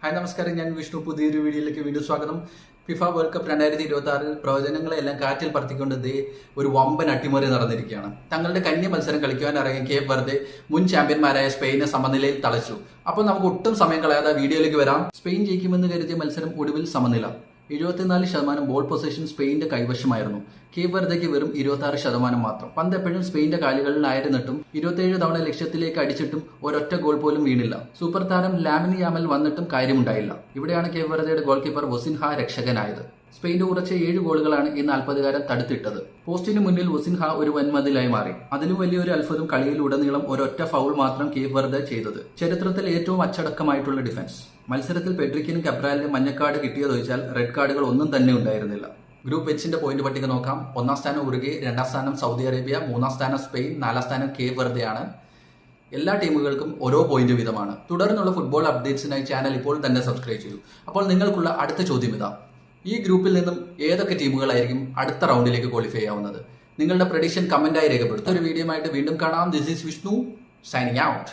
Hi നമസ്കാരം, ഞാൻ വിഷ്ണു. പുതിയൊരു വീഡിയോയിലേക്ക് വീണ്ടും സ്വാഗതം. ഫിഫ വേൾഡ് കപ്പ് 2026 പ്രവചനങ്ങളെല്ലാം കാറ്റിൽ പറത്തിക്കൊണ്ട് ഒരു വമ്പൻ അട്ടിമറി നടന്നിരിക്കുകയാണ്. തങ്ങളുടെ കന്നി മത്സരം കളിക്കുവാൻ ഇറങ്ങിയ കേപ്പ് വെർദെ മുൻ ചാമ്പ്യന്മാരായ സ്പെയിനെ സമനിലയിൽ തളച്ചു. അപ്പോൾ നമുക്ക് ഒട്ടും സമയം കളയാതെ വീഡിയോയിലേക്ക് വരാം. സ്പെയിൻ ജയിക്കുമെന്ന് കരുതിയ മത്സരം ഒടുവിൽ സമനില. 74% ബോൾ പൊസിഷൻ സ്പെയിന്റെ കൈവശമായിരുന്നു. കേപ്പ് വെർദെക്ക് വെറും 26% മാത്രം. പന്ത് എപ്പോഴും സ്പെയിന്റെ കാലുകളിലായിരുന്നിട്ടും 27 തവണ ലക്ഷ്യത്തിലേക്ക് അടിച്ചിട്ടും ഒരൊറ്റ ഗോൾ പോലും വീണില്ല. സൂപ്പർ താരം ലാമിൻ യാമൽ വന്നിട്ടും കാര്യമുണ്ടായില്ല. ഇവിടെയാണ് കേപ്പ് വെർദെയുടെ ഗോൾ കീപ്പർ വൊസിൻഹ രക്ഷകനായത്. സ്പെയിന്റെ കുറച്ച 7 ഗോളുകളാണ് ഈ 40-കാരൻ തടുത്തിട്ടത്. പോസ്റ്റിന് മുന്നിൽ വൊസിൻഹ ഒരു വൻമതിലായി മാറി. അതിലും വലിയൊരു അത്ഭുതം കളിയിലുടനീളം ഒരൊറ്റ ഫൗൾ മാത്രം കേപ്പ് വെർദെ ചെയ്തത്. ചരിത്രത്തിൽ ഏറ്റവും അച്ചടക്കമായിട്ടുള്ള ഡിഫൻസ്. മത്സരത്തിൽ പെഡ്രിക്കിനും കബ്രാലിനും മഞ്ഞക്കാർഡ് കിട്ടിയതൊഴിച്ചാൽ റെഡ് കാർഡുകൾ ഒന്നും തന്നെ ഉണ്ടായിരുന്നില്ല. ഗ്രൂപ്പ് എച്ചിന്റെ പോയിന്റ് പട്ടിക നോക്കാം. 1ാം സ്ഥാനം ഉറുഗ്വേ, 2ാം സ്ഥാനം സൗദി അറേബ്യ, 3ാം സ്ഥാനം സ്പെയിൻ, 4ാം സ്ഥാനം കേപ്പ് വെർദെയാണ്. എല്ലാ ടീമുകൾക്കും ഓരോ പോയിന്റ് വീതമാണ്. തുടർന്നുള്ള ഫുട്ബോൾ അപ്ഡേറ്റ്സിനായി ചാനൽ ഇപ്പോൾ തന്നെ സബ്സ്ക്രൈബ് ചെയ്യൂ. അപ്പോൾ നിങ്ങൾക്കുള്ള അടുത്ത ചോദ്യം ഇതാ: ഈ ഗ്രൂപ്പിൽ നിന്നും ഏതൊക്കെ ടീമുകളായിരിക്കും അടുത്ത റൗണ്ടിലേക്ക് ക്വാളിഫൈ ആവുന്നത്? നിങ്ങളുടെ പ്രഡിക്ഷൻ കമന്റായി രേഖപ്പെടുത്തും. ഒരു വീഡിയോ ആയിട്ട് വീണ്ടും കാണാം. This is Vishnu signing out.